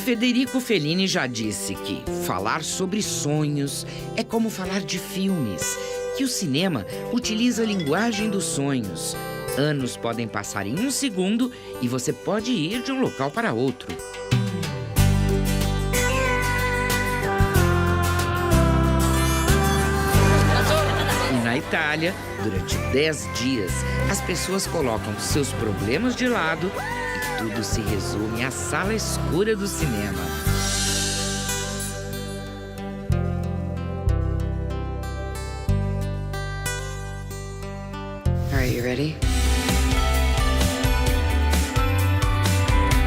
Federico Fellini já disse que falar sobre sonhos é como falar de filmes, que o cinema utiliza a linguagem dos sonhos. Anos podem passar em um segundo e você pode ir de um local para outro. E na Itália, durante 10 dias, as pessoas colocam seus problemas de lado e tudo se resume à sala escura do cinema. All right, you ready?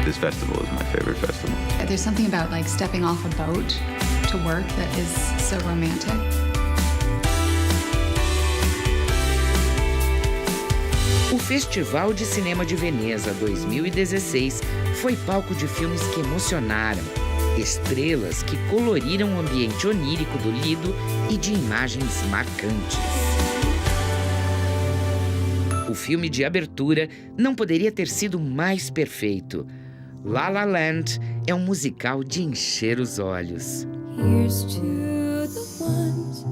This festival is my favorite festival. There's something about like stepping off a boat to work that is so romantic. O Festival de Cinema de Veneza 2016 foi palco de filmes que emocionaram, estrelas que coloriram o ambiente onírico do Lido e de imagens marcantes. O filme de abertura não poderia ter sido mais perfeito. La La Land é um musical de encher os olhos. Here's to the ones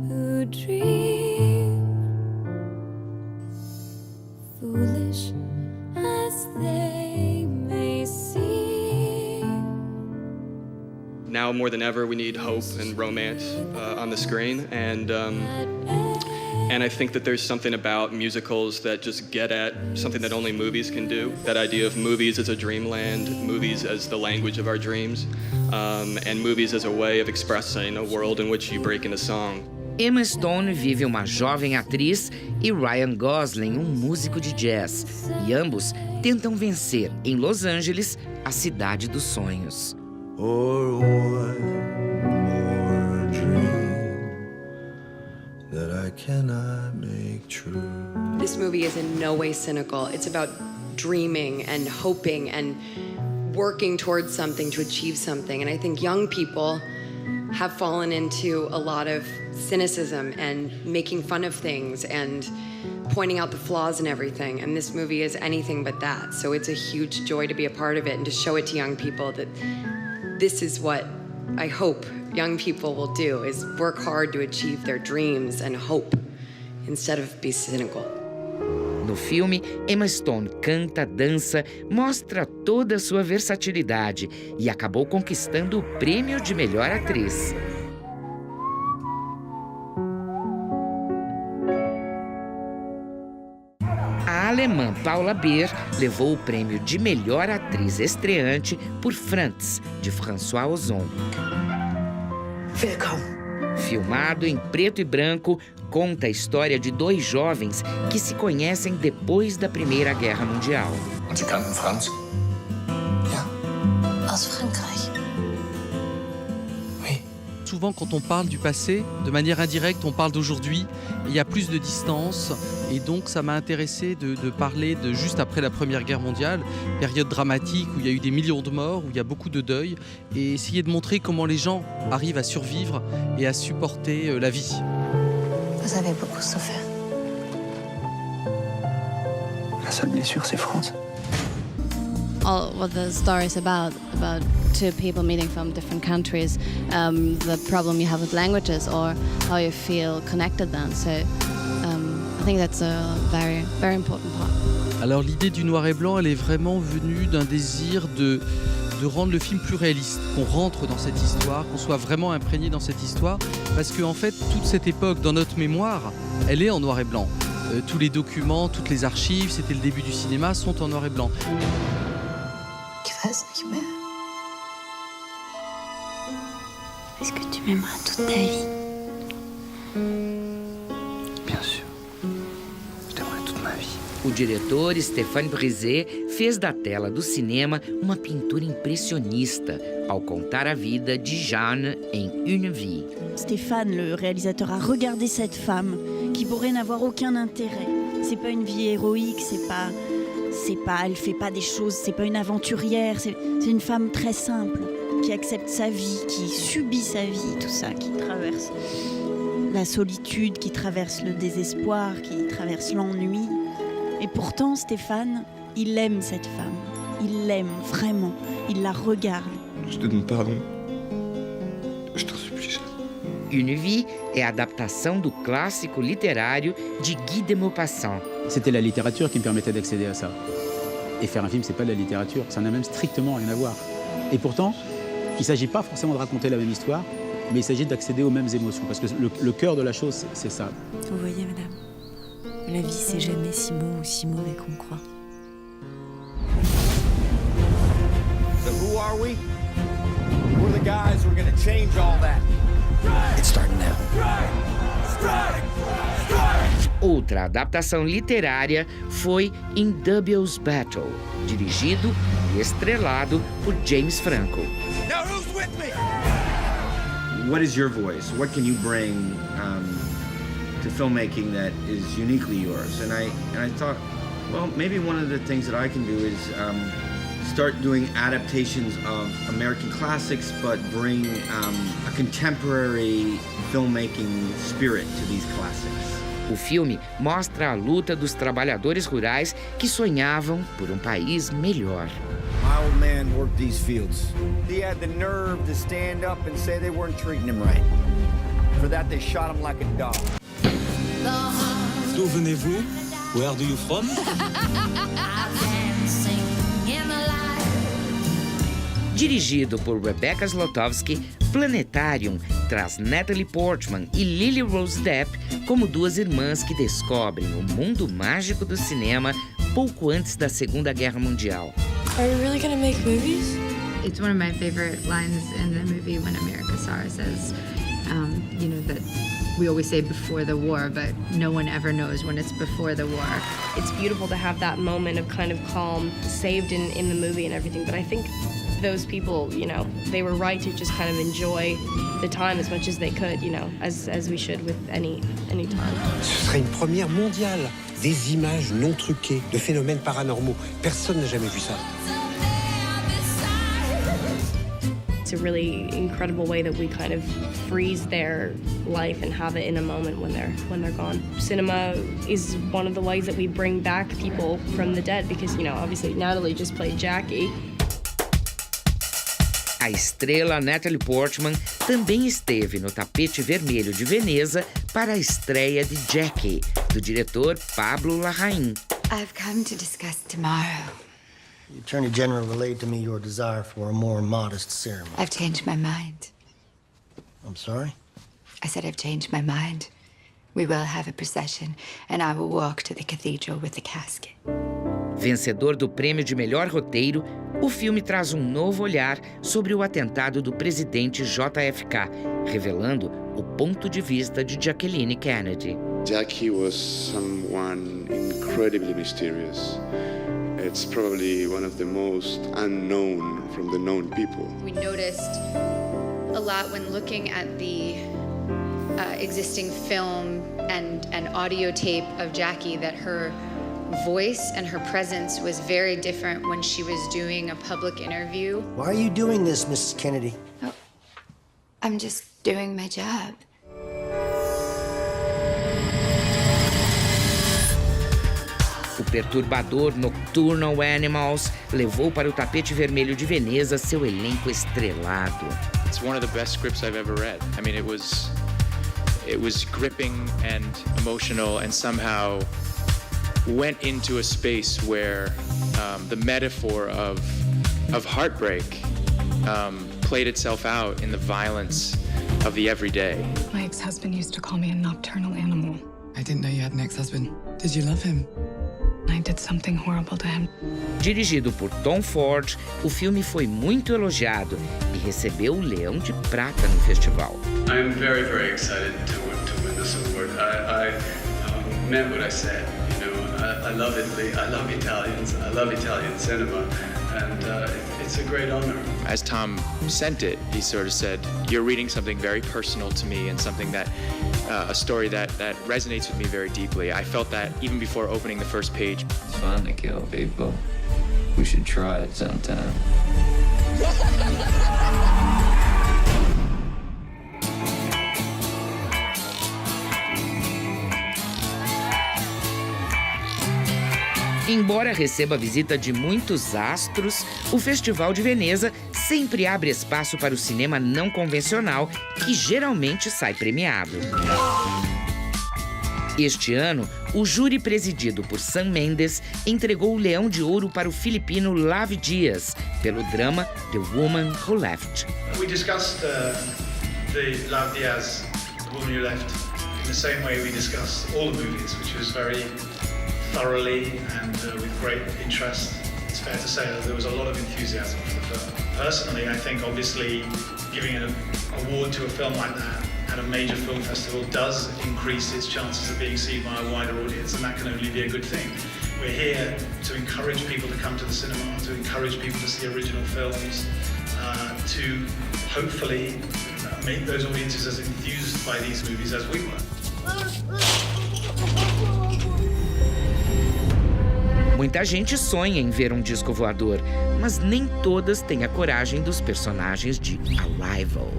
who dream, foolish as they may seem. Now more than ever, we need hope and romance on the screen, and I think that there's something about musicals that just get at something that only movies can do. That idea of movies as a dreamland, movies as the language of our dreams, and movies as a way of expressing a world in which you break into song. Emma Stone vive uma jovem atriz e Ryan Gosling um músico de jazz. E ambos tentam vencer, em Los Angeles, a cidade dos sonhos. Or one more dream that I cannot make true. This movie is in no way cynical. It's about dreaming and hoping and working towards something to achieve something. And I think young people have fallen into a lot of cynicism and making fun of things and pointing out the flaws in everything. And this movie is anything but that. So it's a huge joy to be a part of it and to show it to young people that this is what I hope young people will do, is work hard to achieve their dreams and hope instead of be cynical. No filme, Emma Stone canta, dança, mostra toda a sua versatilidade e acabou conquistando o prêmio de melhor atriz. A alemã Paula Beer levou o prêmio de melhor atriz estreante por Franz, de François Ozon. Willkommen. Filmado em preto e branco, conta a história de dois jovens que se conhecem depois da Primeira Guerra Mundial. Und Sie kannten Franz? Ja, aus Frankreich. Oui. Souvent, quand on parle du passé, de manière indirecte, on parle d'aujourd'hui. Il y a plus de distance. Et donc, ça m'a intéressé de parler de juste après la Première Guerre mondiale, période dramatique où il y a eu des millions de morts, où il y a beaucoup de deuil, et essayer de montrer comment les gens arrivent à survivre et à supporter la vie. Vous avez beaucoup souffert. La seule blessure, c'est Franz. All what the story is about two people meeting from different countries, the problem you have with languages or how you feel connected then. So I think that's a very, very important part. Alors l'idée du noir et blanc, elle est vraiment venue d'un désir de rendre le film plus réaliste, qu'on rentre dans cette histoire, qu'on soit vraiment imprégné dans cette histoire, parce qu'en fait, toute cette époque, dans notre mémoire, elle est en noir et blanc. Tous les documents, toutes les archives, c'était le début du cinéma, sont en noir et blanc. Ich weiß nicht mehr. Est-ce que tu m'aimeras toute ta vie? Bien sûr. Je t'aimerai toute ma vie. O diretor Stéphane Brisé fez da tela do cinema uma pintura impressionista ao contar a vida de Jeanne em Une vie. Stéphane, le réalisateur, a regardé cette femme qui pourrait n'avoir aucun intérêt. C'est pas une vie héroïque, elle fait pas des choses, c'est pas une aventurière, c'est une femme très simple qui accepte sa vie, qui subit sa vie, tout ça, qui traverse la solitude, qui traverse le désespoir, qui traverse l'ennui. Et pourtant, Stéphane, il aime cette femme. Il l'aime vraiment. Il la regarde. Je te demande pardon. Je t'en supplie. Une vie é a adaptação do clássico literário de Guy de Maupassant. C'était la littérature qui me permettait d'accéder à ça. Et faire un film, c'est pas de la littérature, ça n'a même strictement rien à voir. Et pourtant, il ne s'agit pas forcément de raconter la même histoire, mais il s'agit d'accéder aux mêmes émotions, parce que le cœur de la chose, c'est ça. Vous voyez, madame, la vie, c'est jamais si beau ou si mauvais qu'on croit. So who are we? We're the guys who are gonna change all that. It's starting now. Outra adaptação literária foi In Dubio's Battle, dirigido e estrelado por James Franco. Now who's with me? What is your voice? What can you bring to filmmaking that is uniquely yours? And I thought, well, maybe one of the things that I can do is start doing adaptations of American classics, but bring a contemporary filmmaking spirit to these classics. O filme mostra a luta dos trabalhadores rurais que sonhavam por um país melhor. My old man worked these fields. He had the nerve to stand up and say they weren't treating him right. For that, they shot him like a dog. D'où venez-vous? Where do you from? Dirigido por Rebecca Zlotowski, Planetarium traz Natalie Portman e Lily Rose Depp como duas irmãs que descobrem o mundo mágico do cinema pouco antes da Segunda Guerra Mundial. Are you really gonna make movies? It's one of my favorite lines in the movie when America Star says, that we always say before the war, but no one ever knows when it's before the war. It's beautiful to have that moment of kind of calm saved in the movie and everything, but I think those people, they were right to just kind of enjoy the time as much as they could, as we should with any time. Ce serait une première mondiale. Des images non truquées de phénomènes paranormaux. Personne n'a jamais vu ça. It's a really incredible way that we kind of freeze their life and have it in a moment when they're gone. Cinema is one of the ways that we bring back people from the dead because, obviously Natalie just played Jackie. A estrela Natalie Portman também esteve no tapete vermelho de Veneza para a estreia de Jackie, do diretor Pablo Larraín. I've come to discuss tomorrow. The Attorney General relayed to me your desire for a more modest ceremony. I've changed my mind. I'm sorry? I said I've changed my mind. We will have a procession, and I will walk to the cathedral with the casket. Vencedor do prêmio de melhor roteiro, o filme traz um novo olhar sobre o atentado do presidente JFK, revelando o ponto de vista de Jacqueline Kennedy. Jackie was someone incredibly mysterious. It's probably one of the most unknown from the known people. We noticed a lot when looking at the existing film and audio tape of Jackie that her voice and her presence was very different when she was doing a public interview. Why are you doing this, Mrs. Kennedy? Oh, I'm just doing my job. O perturbador Nocturnal Animals levou para o tapete vermelho de Veneza seu elenco estrelado. It's one of the best scripts I've ever read. I mean, it was gripping and emotional and somehow went into a space where the metaphor of heartbreak played itself out in the violence of the everyday. My ex-husband used to call me a nocturnal animal. I didn't know you had an ex-husband. Did you love him? I did something horrible to him. Dirigido por Tom Ford, o filme foi muito elogiado e recebeu o Leão de Prata no festival. I am very, very excited to win this award. I meant what I said. I love Italy, I love Italians, I love Italian cinema, and it's a great honor. As Tom sent it, he sort of said, "You're reading something very personal to me and something that, a story that resonates with me very deeply." I felt that even before opening the first page. It's fun to kill people. We should try it sometime. Embora receba a visita de muitos astros, o Festival de Veneza sempre abre espaço para o cinema não convencional, que geralmente sai premiado. Este ano, o júri presidido por Sam Mendes entregou o Leão de Ouro para o filipino Lavi Dias, pelo drama The Woman Who Left. We discussed the Lavi Diaz, The Woman Who Left, in the same way we discussed all the movies, which was very thoroughly and with great interest. It's fair to say that there was a lot of enthusiasm for the film. Personally, I think obviously giving an award to a film like that at a major film festival does increase its chances of being seen by a wider audience, and that can only be a good thing. We're here to encourage people to come to the cinema, to encourage people to see original films, to hopefully make those audiences as enthused by these movies as we were. Muita gente sonha em ver um disco voador, mas nem todas têm a coragem dos personagens de Arrival.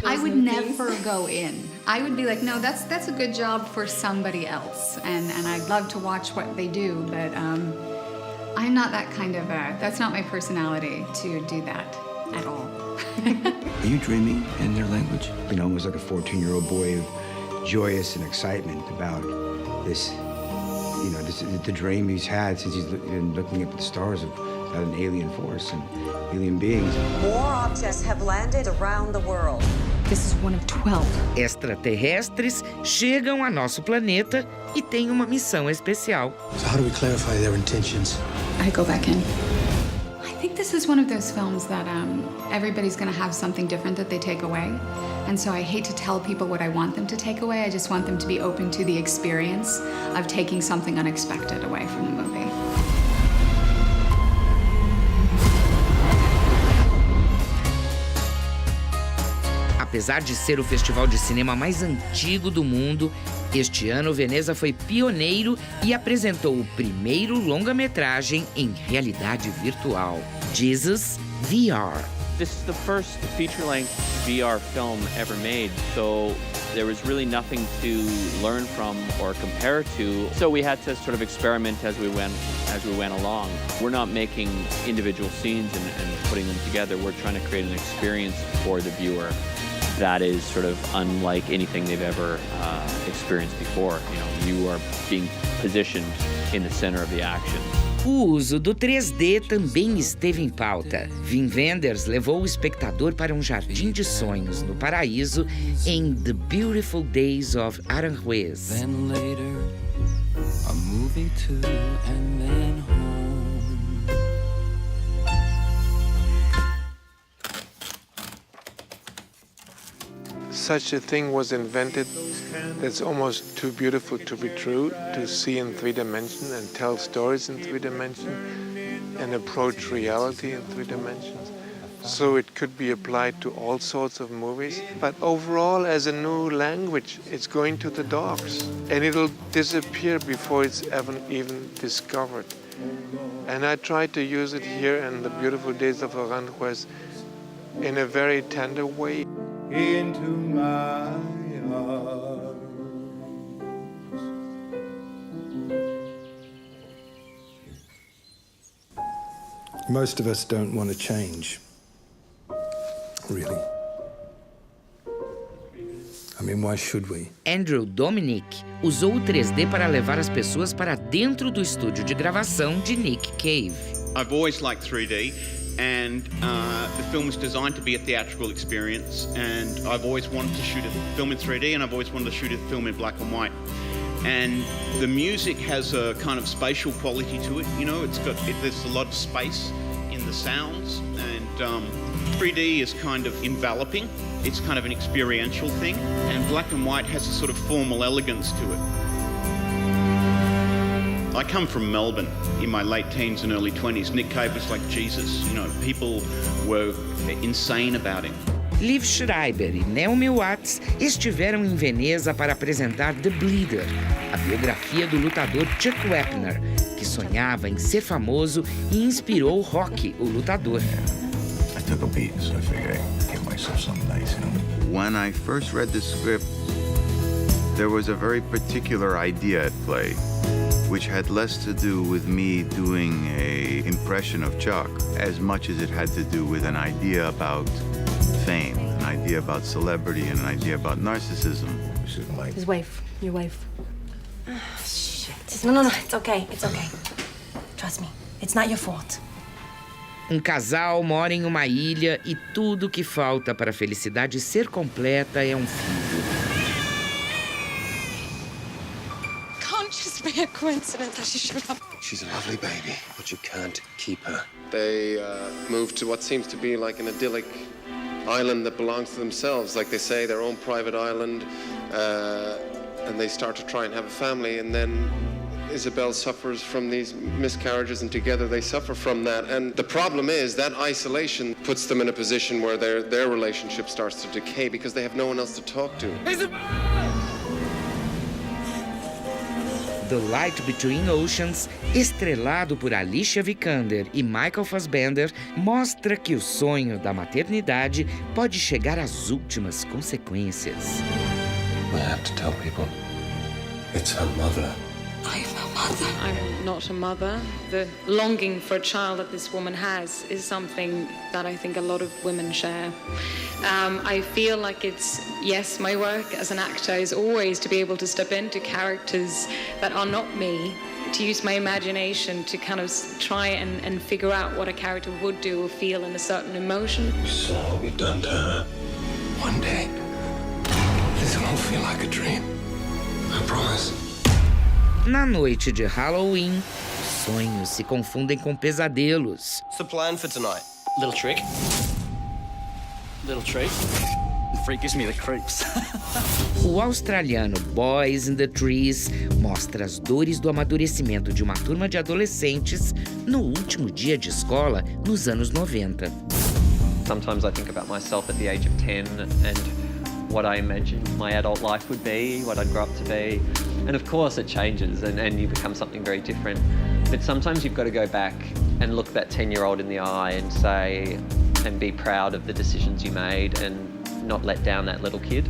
I would never go in. I would be like, no, that's a good job for somebody else, and I'd love to watch what they do, but I'm not that kind of that's not my personality to do that at all. Are you dreaming in their language? You know, it was like a 14-year-old boy, joyous and excitement about this, you know, the dream he's had since he's been looking up at the stars of an alien force and alien beings. More objects have landed around the world. This is one of 12. Extraterrestres chegam a nosso planeta e têm uma missão especial. So how do we clarify their intentions? I go back in. I think this is one of those films that everybody's going to have something different that they take away. And so I hate to tell people what I want them to take away. I just want them to be open to the experience of taking something unexpected away from the movie. Apesar de ser o festival de cinema mais antigo do mundo, este ano Veneza foi pioneiro e apresentou o primeiro longa-metragem em realidade virtual, Jesus VR. This is the first feature-length VR film ever made, so there was really nothing to learn from or compare to. So we had to sort of experiment as we went along. We're not making individual scenes and putting them together. We're trying to create an experience for the viewer that is sort of unlike anything they've ever experienced before. You know, you are being positioned in the center of the action. O uso do 3D também esteve em pauta. Wim Wenders levou o espectador para um jardim de sonhos no paraíso em The Beautiful Days of Aranjuez. Then later, a movie too, and then home. Such a thing was invented that's almost too beautiful to be true, to see in 3 dimensions and tell stories in 3 dimensions and approach reality in 3 dimensions. So it could be applied to all sorts of movies. But overall, as a new language, it's going to the dogs. And it'll disappear before it's even discovered. And I tried to use it here in The Beautiful Days of Aranjuez in a very tender way. Into my arms. Most of us don't want to change, really. I mean, why should we? Andrew Dominic usou o 3D para levar as pessoas para dentro do estúdio de gravação de Nick Cave. I've always liked 3D. And the film was designed to be a theatrical experience, and I've always wanted to shoot a film in 3D, and I've always wanted to shoot a film in black and white. And the music has a kind of spatial quality to it, you know, there's a lot of space in the sounds, and 3D is kind of enveloping, it's kind of an experiential thing, and black and white has a sort of formal elegance to it. I come from Melbourne in my late teens and early 20s. Nick Cave was like Jesus, you know, people were insane about him. Liv Schreiber e Naomi Watts estiveram em Veneza para apresentar The Bleeder, a biografia do lutador Chuck Wepner, que sonhava em ser famoso e inspirou Rocky, o lutador. I took a beat, so I figured I'd give myself something nice, you know. When I first read the script, there was a very particular idea at play. which had less to do with me doing an impression of Chuck as much as it had to do with an idea about fame, an idea about celebrity, and an idea about narcissism. His wife. Your wife. Oh, shit. No, it's okay. It's okay. Trust me. It's not your fault. Casal mora em uma ilha e tudo que falta para a felicidade ser completa é filho. Can't just be a coincidence that she showed up. She's a lovely baby, but you can't keep her. They moved to what seems to be like an idyllic island that belongs to themselves, like they say, their own private island, and they start to try and have a family, and then Isabel suffers from these miscarriages, and together they suffer from that. And the problem is that isolation puts them in a position where their relationship starts to decay because they have no one else to talk to. The Light Between Oceans, estrelado por Alicia Vikander e Michael Fassbender, mostra que o sonho da maternidade pode chegar às últimas consequências. I have to tell people. It's her mother. I'm a mother. I'm not a mother. The longing for a child that this woman has is something that I think a lot of women share. I feel like it's, yes, my work as an actor is always to be able to step into characters that are not me, to use my imagination to kind of try and figure out what a character would do or feel in a certain emotion. You saw what we've done to her. One day, this won't feel like a dream. I promise. Na noite de Halloween, sonhos se confundem com pesadelos. What's the plan for tonight? Little trick. Little treat. The freak gives me the creeps. O australiano Boys in the Trees mostra as dores do amadurecimento de uma turma de adolescentes no último dia de escola nos anos 90. Sometimes I think about myself at the age of 10 and what I imagined my adult life would be, what I'd grow up to be. And of course it changes and you become something very different. But sometimes you've got to go back and look that 10-year-old in the eye and say, and be proud of the decisions you made and not let down that little kid.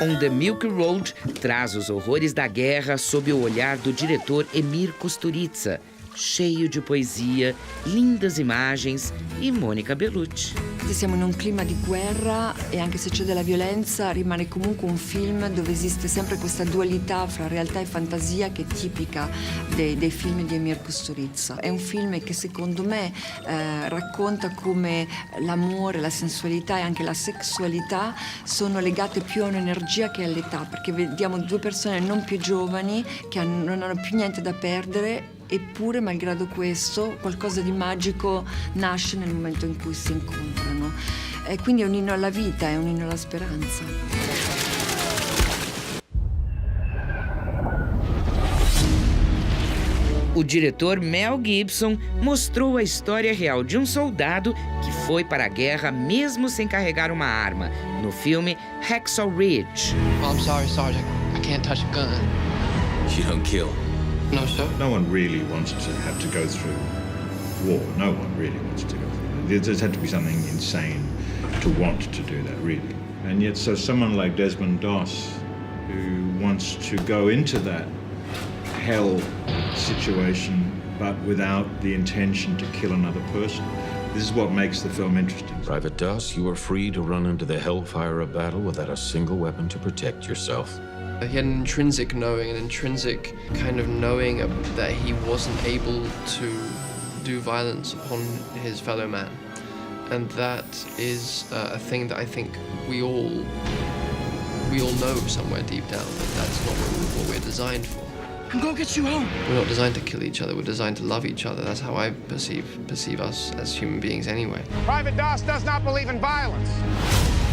On the Milky Road traz os horrores da guerra sob o olhar do diretor Emir Kusturica, cheio de poesia, lindas imagens e Monica Bellucci. Siamo in un clima di guerra e anche se c'è della violenza rimane comunque un film dove esiste sempre questa dualità fra realtà e fantasia che è tipica dei film di Emir Kusturica. È un film che secondo me racconta come l'amore, la sensualità e anche la sessualità sono legate più a un'energia che all'età, perché vediamo due persone non più giovani che non hanno più niente da perdere. Eppure, malgrado questo, qualcosa di magico nasce nel momento in cui si incontrano. E quindi è un inno alla vita, è un inno alla speranza. O diretor Mel Gibson mostrou a história real de um soldado que foi para a guerra mesmo sem carregar uma arma, no filme Hacksaw Ridge. Oh, I'm sorry, Sergeant. I can't touch a gun. You don't kill. No, sir. No one really wants to have to go through war. No one really wants to go through. There's had to be something insane to want to do that, really. And yet, so someone like Desmond Doss, who wants to go into that hell situation, but without the intention to kill another person. This is what makes the film interesting. Private Doss, you are free to run into the hellfire of battle without a single weapon to protect yourself. He had an intrinsic knowing, an intrinsic kind of knowing that he wasn't able to do violence upon his fellow man. And that is a thing that I think we all know somewhere deep down that that's not what we're designed for. I'm gonna get you home. We're not designed to kill each other, we're designed to love each other. That's how I perceive us as human beings anyway. Private Doss does not believe in violence.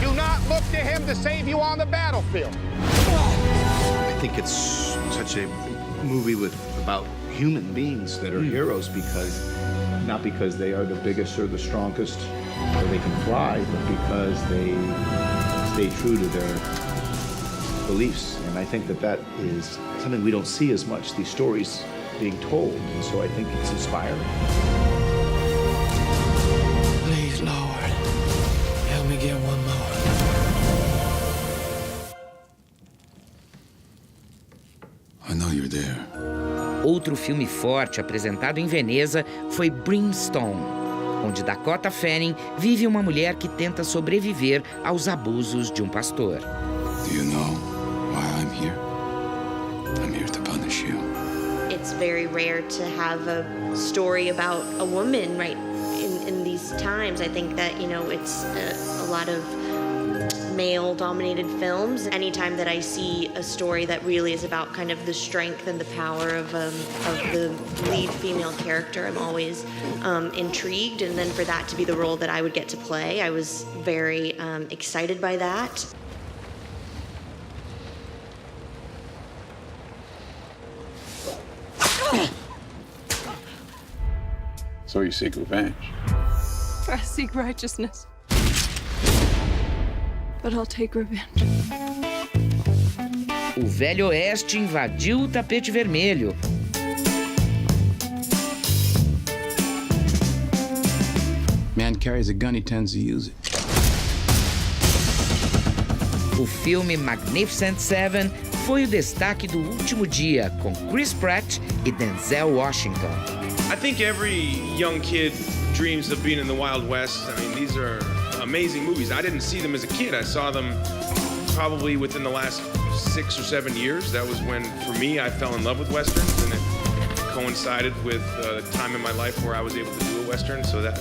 Do not look to him to save you on the battlefield. I think it's such a movie about human beings that are heroes not because they are the biggest or the strongest or they can fly, but because they stay true to their beliefs. And I think that is something we don't see as much, these stories being told. And so I think it's inspiring. Please, Lord. there. Outro filme forte apresentado em Veneza foi Brimstone, onde Dakota Fanning vive uma mulher que tenta sobreviver aos abusos de um pastor. Do you know why I'm here? I'm here to punish you. It's very rare to have a story about a woman, right, in these times. I think that, you know, it's a lot of male-dominated films. Anytime that I see a story that really is about kind of the strength and the power of the lead female character, I'm always intrigued. And then for that to be the role that I would get to play, I was very excited by that. So you seek revenge? I seek righteousness. But I'll take revenge. O Velho Oeste invadiu o tapete vermelho. Man carries a gun, he tends to use it. O filme Magnificent Seven foi o destaque do último dia, com Chris Pratt e Denzel Washington. I think every young kid dreams of being in the Wild West. I mean, these are amazing movies. I didn't see them as a kid. I saw them probably within the last 6 or 7 years. That was when, for me, I fell in love with Westerns, and it coincided with a time in my life where I was able to do a Western, so that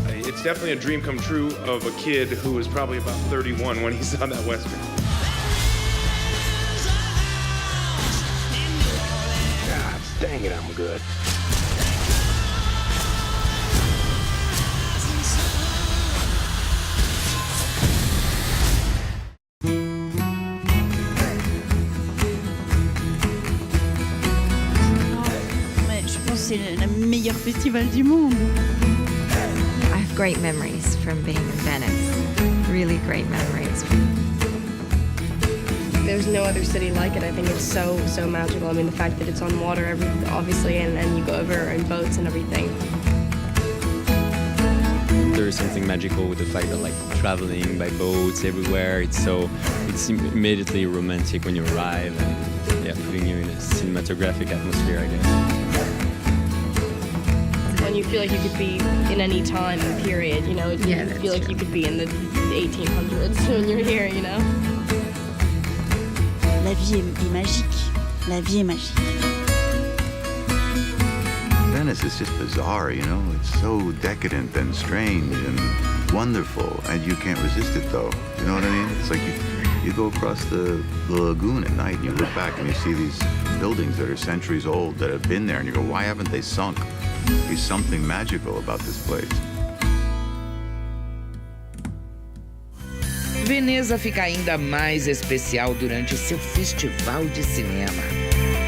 it's definitely a dream come true of a kid who was probably about 31 when he saw that Western. God dang it, I'm good. C'est le meilleur festival du monde. I have great memories from being in Venice. Really great memories. There's no other city like it. I think it's so magical. I mean, the fact that it's on water, obviously, and you go over in boats and everything. There is something magical with the fact that, like, traveling by boats everywhere, it's immediately romantic when you arrive, and yeah, putting you in a cinematographic atmosphere, I guess. When you feel like you could be in any time and period, you know, you feel like you could be in the 1800s when you're here, you know? La vie est magique. La vie est magique. Venice is just bizarre, you know? It's so decadent and strange and wonderful, and you can't resist it, though. You know what I mean? It's like you go across the lagoon at night and you look back and you see these buildings that are centuries old that have been there, and you go, why haven't they sunk? There's something magical about this place. Veneza fica ainda mais especial durante seu festival de cinema.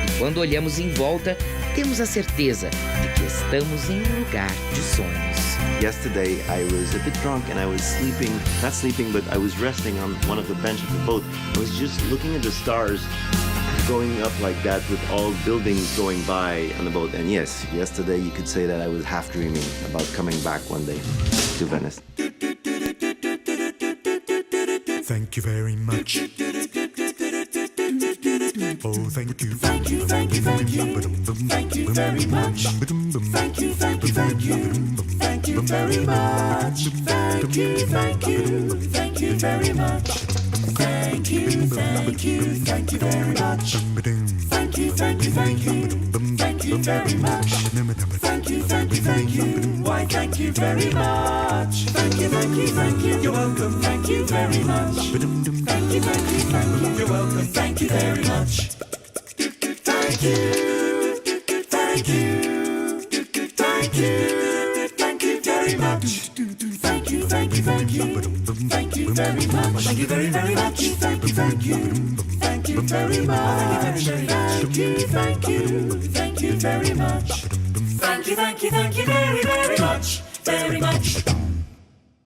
E quando olhamos em volta, temos a certeza de que estamos em um lugar de sonhos. Yesterday, I was a bit drunk and I was sleeping, not sleeping, but I was resting on one of the bench of the boat. I was just looking at the stars going up like that with all buildings going by on the boat. And yes, yesterday you could say that I was half dreaming about coming back one day to Venice. Thank you very much. Oh, thank you. Thank you, thank you, thank you. Thank you very much. Thank you, thank you, thank you. Thank you very much. Thank you, thank you. Thank you very much. Thank you, thank you, thank you very much. Thank you, thank you, thank you. Thank you very much. Thank you, thank you, thank you. Why, thank you very much. Thank you, thank you, thank you. You're welcome. Thank you very much. Thank you, thank you, thank you. You're welcome. Thank you very much. Thank you. Thank you. Thank you. Thank you very much. Thank you, thank you, thank you. Thank you very much. Thank you very, very much. Thank you, thank you. Thank you very much. Thank you, thank you. Thank you very much. Thank you, thank you, thank you very, very much. Very much.